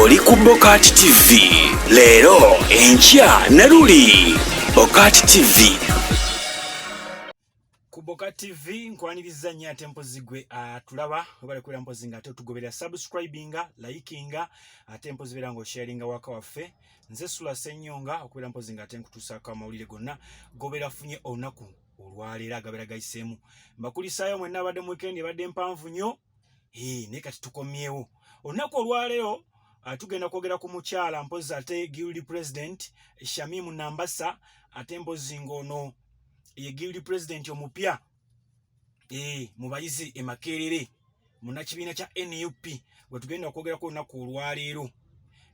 oli ku Bokati TV. Leero enkya ne luli Bokati TV. Ku Bokati TV nkwaniriza nnyo ate mpozi gwe tulaba webale kwera mpozi nga ate otugoberera subscribinga, likinga, ate mpozi bera ngo sharinga waka waffe. Nze Sula Ssenyonga okubera mpozi nga ate nkutuusako amawulire gonna gobera funye olunaku olwaleero agabera gayiseemu. Mbakulisaayo mwenna abadde mu weekend ebadde mpanvu nnyo. Naye kati tukomyewo. Olunaku olwaleero tugenda kwogera ku mukyala mpozi ate Guild President Shamim Nambassa ate mpozi ngono ye Guild President omupya mu bayizi e Makerere munnakibiina kya NUP gwe tugenda kwogera ku olunaku olwaleero.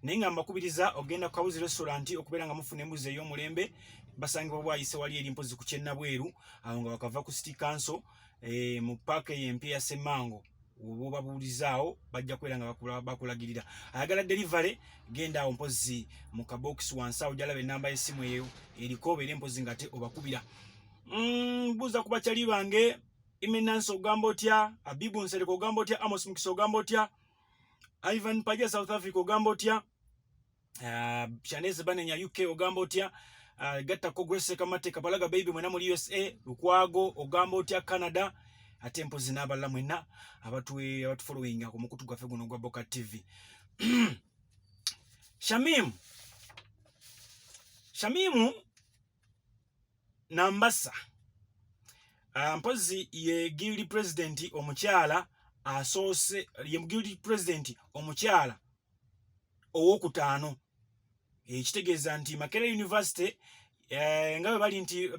Naye nga mbakubiriza ogenda ku Kabuzi Restaurant okubeera nga mufuna embuzi ey'omulembe basangibwa bwayise wali eri mpozi ku Kyennabweru awo nga bakava ku City Council mu paaka y'empya ya Ssemmango. Ubu babuulizaawo bajja kwera nga bakulagirira. Ayagala delivery genda awo mpozi mu kabox wansi awo gyalaba ennamba y'essimu eyo eriko obeera mpozi nga te obakubira. Buuza ku bakyali bange Imenansi ogamba otya, Abibu Nsereko ogamba otya, Amos Mukisa ogamba otya, Ivan Paja South Africa ogamba otya, Shanese Banenya UK ogamba otya, Gatta Kogwese Kamate Kapalaga Baby mwena muri USA, Lukwago ogamba otya, Canada, ate mpozi n'abalala mwenna abatufollowinga ku mukutu gwaffe guno gwa Bokati TV. Shamimu Nambassa mpozi ye Guild President omukyala asoose ye Guild President omukyala owokutaano. Ekitegeeza nti Makerere University nga bali nti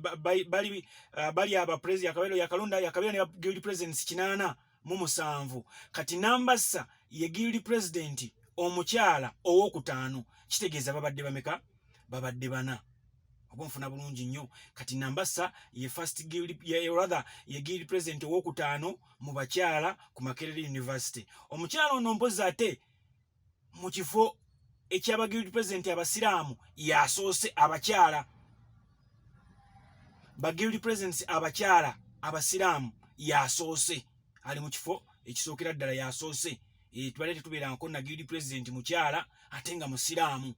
bali aba president akabero yakalonda yakabera ne Guild Presidents 87 kati Nambassa ye Guild President omukyala owokutaano. Kitegeeza babadde bameka? Babadde bana. Obonfuna bulungi nnyo. Kati Nambassa ye first Guild ye Guild President owokutaano mu bakyala ku Makerere University. Omukyala ono mpozi ate mu kifo ekyaba Guild President abasiraamu yasoose abakyala. Ba Guild Presidents abakyala abasiraamu yasoose ali mu kifo ekisookera ddala yasoose. Tubadde tetubeera nko na Guild President mukyala ate nga musiraamu.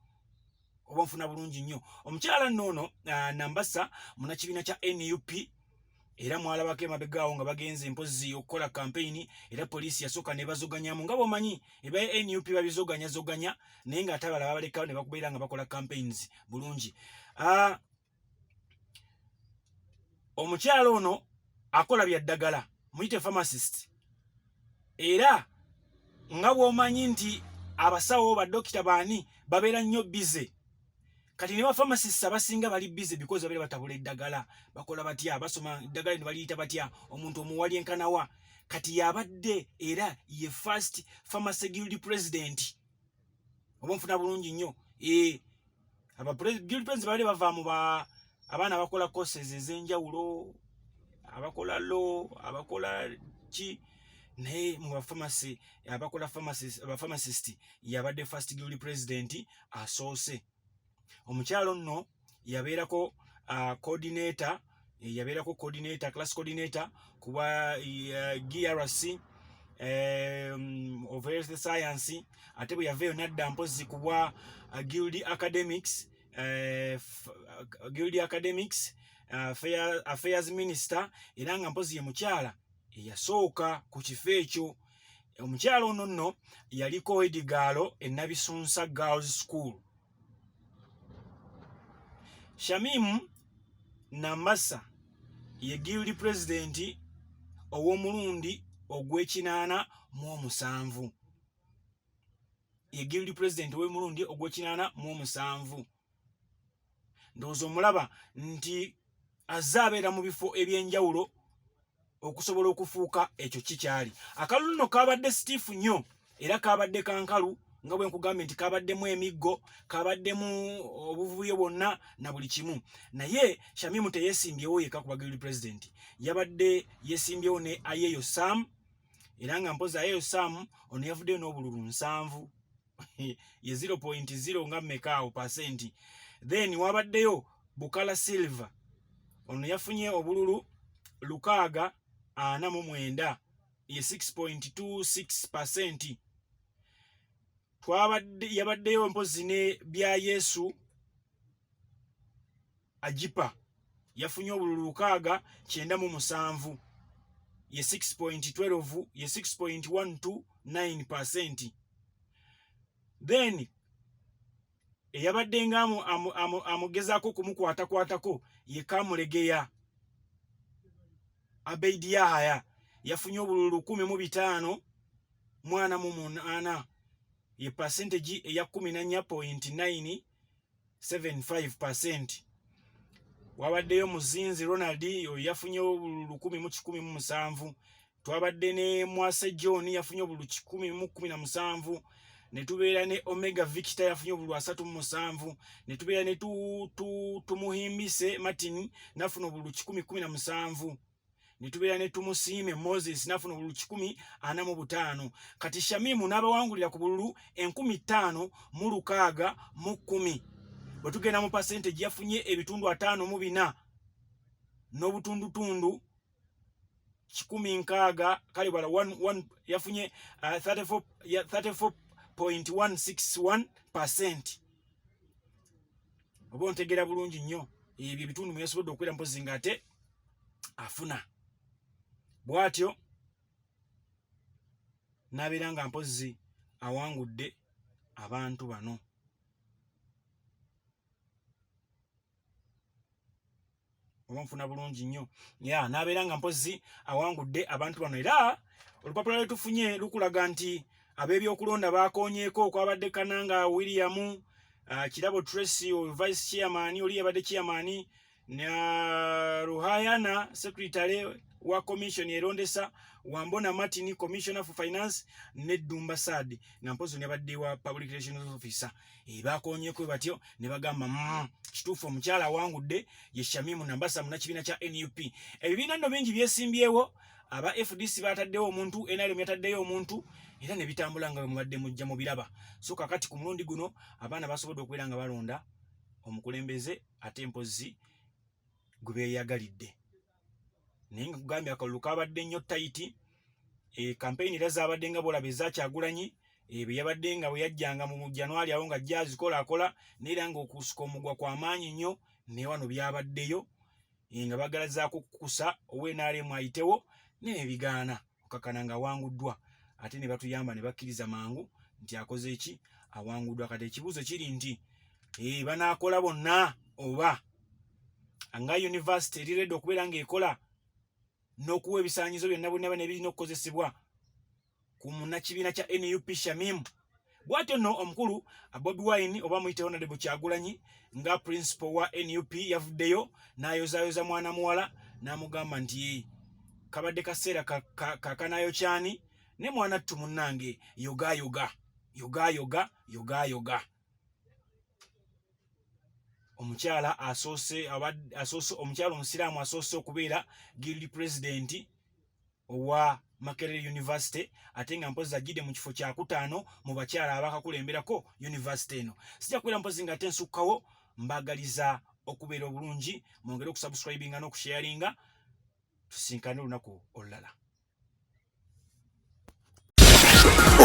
Obonfuna bulungi nnyo. Omukyala nnono Nambassa munnakibiina kya NUP era mwalabako emabegaawo nga bagenze mpozi okukola campaign era poliisi yasooka ne bazoganyamu nga bw'omanyi eba NUP babizoganya naye nga ate abalala balekawo ne bakubeera nga bakola campaigns bulungi. Omukyala ono akola bya ddagala muyite pharmacist era nga bw'omanyi nti abasawo baddokita baani babeera nnyo bize. Kati ne ba pharmacists abasinga bali busy because babeera batabula eddagala. Bakola batya? Basoma eddagala ne baliyita batya? Omuntu omuwali enkanawa. Kati yabadde era ye first pharmacy Guild President. Obonfuna bulungi nnyo. Guild President bali bava mu abaana abakola courses ez'enjawulo, abakola law, abakola ki naye mu bafamasi abakola pharmacist yabadde first Guild President asoose. Omukyalo nno yabeerako coordinator, class coordinator kuba GRC of Health Science ate bwe yaveeyo nadda mpozi kuba Guild Academics Affairs Minister era nga mpozi ye mukyala eyasooka ku kifo ekyo. Omukyalo ono nno yaliko Edigaalo e Nabisunsa Girls School. Shamim Nambassa ye Guild President ow'omulundi ogw'ekinaana ye Guild President ow'omulundi ogw'ekinaana. Ndowooza omulaba nti azze abeera mu bifo eby'enjawulo okusobola okufuuka ekyo kikyali. Akalulu nno kabadde sitiifu nnyo era kabadde kankalu nga bwe nkugambye nti kabaddemu emiggo, kabaddemu obuvuyo bwonna na buli kimu. Naye Shamimu teyeesimbyewo yekka kuba Guild President. Yabadde yeesimbyewo ne Ayeyo Sam era nga mpozi Ayeyo Sam ono yavuddeyo n'obululu 7 ye 0.0 nga mmekaawo percent. Then wabaddeyo Bukala Silver ono yafunye obululu 649 ye 6.26%. yabaddeyo mpozi ne bya Yesu ajipa yafunye obululu 697 ye 6.12 ye 6.129%. Then eyabadde nga amugezaako kumukwatakwatako ye Kamulegeya Abeidi Yahaya yafunye obululu 15 ye percentage eya 14.975%. Wabaddeyo Muzinzi Ronald yafunye obululu 1117. Twabadde ne Mwase John yafunye obululu 1117. Ne tubeera ne Omega Victor yafunye obululu 37. Ne tubeera ne Tumuhimbise Martin nafuna obululu 1017. Ne tubeera ne Tumusiime Moses nafuna obululu 1045. Kati Shamimu n'abawangulira ku bululu 5610. Bwe tugenda mu percentage yafunye ebitundu 54 n'obutundutundu 160 kale bala 1 yafunye 34.161%. Obo ntegera bulungi nnyo ebyo bitundu mwesobodde okwera mpozi nga ate afuna bwatyo nabeera nga mpozi awangudde abantu bano. Obamfuna bulungi nnyo nabeera nga mpozi awangudde abantu bano. Era olupapula lwe tufunye lukulaga nti ab'ebyokulonda bakonyeeko okwabadde Kananga William, Kirabo Tracy vice chairman oli yabadde chairman, na Ruhayana secretary wa commission erondesa, Wambona Martin commissioner for finance, ne Dumba Sad nga mpozi ne badde wa public relations officer. Bakonyeeko batyo ne bagamba kituufu omukyala awangudde ye Shamimu Nambasa munakibiina kya NUP. Ebibiina nno bingi byesimbyewo, aba FDC bataddewo omuntu, NRM yataddeyo omuntu, era ne bitambula nga mubadde mujja mu biraba. So kakati ku mulundi guno abaana basobodde okubeera nga balonda omukulembeze ate mpozi gwe beeyagalidde. Naye nga kugambye akalulu kabadde nnyo tayiti. Campaign era zaabadde nga bwolaba eza Kyagulanyi bwe yabadde nga bwe yajjanga mu January awo nga ajja azikolakola, n'era nga okusuka omugwa kwa maanyi nnyo. Ne wano byabaddeyo nga bagalazaako kukusa ow'NRM ayitewo ne bigaana okakana nga awanguddwa, ate ne batuyamba ne bakkiriza mangu nti akoze eki, awanguddwa. Kati ekibuuzo kiri nti banaakola bonna oba nga university eriredde okubeera ng'ekola n'okuwa ebisaanyizo byonna bonna nebirina okukozesebwa ku munnakibiina kya NUP Shamimu. Bwatyo nno omukulu Bobi Wine oba muyite Honorable Kyagulanyi nga principal wa NUP yavuddeyo n'ayozaayoza mwana muwala n'amugamba nti kabadde kaseera kakanayo kyani ne mwana ttu munnange yoga. Omukyala omukyala omusiraamu asoose okubeera guild president owa Makerere University, ate nga mpozi agidde mu kifo kya 5 mu bakyala abakakulemberako university eno. Sijja kubeera mpozi nga ate nsukkawo, mbagaliza okubeera obulungi, mwongere okusubscribinga n'okusharinga. Tusinkane olunaku olulala.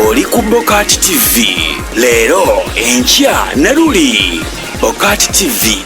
Oli ku Bokati TV leero enkya na luli. Bokati TV.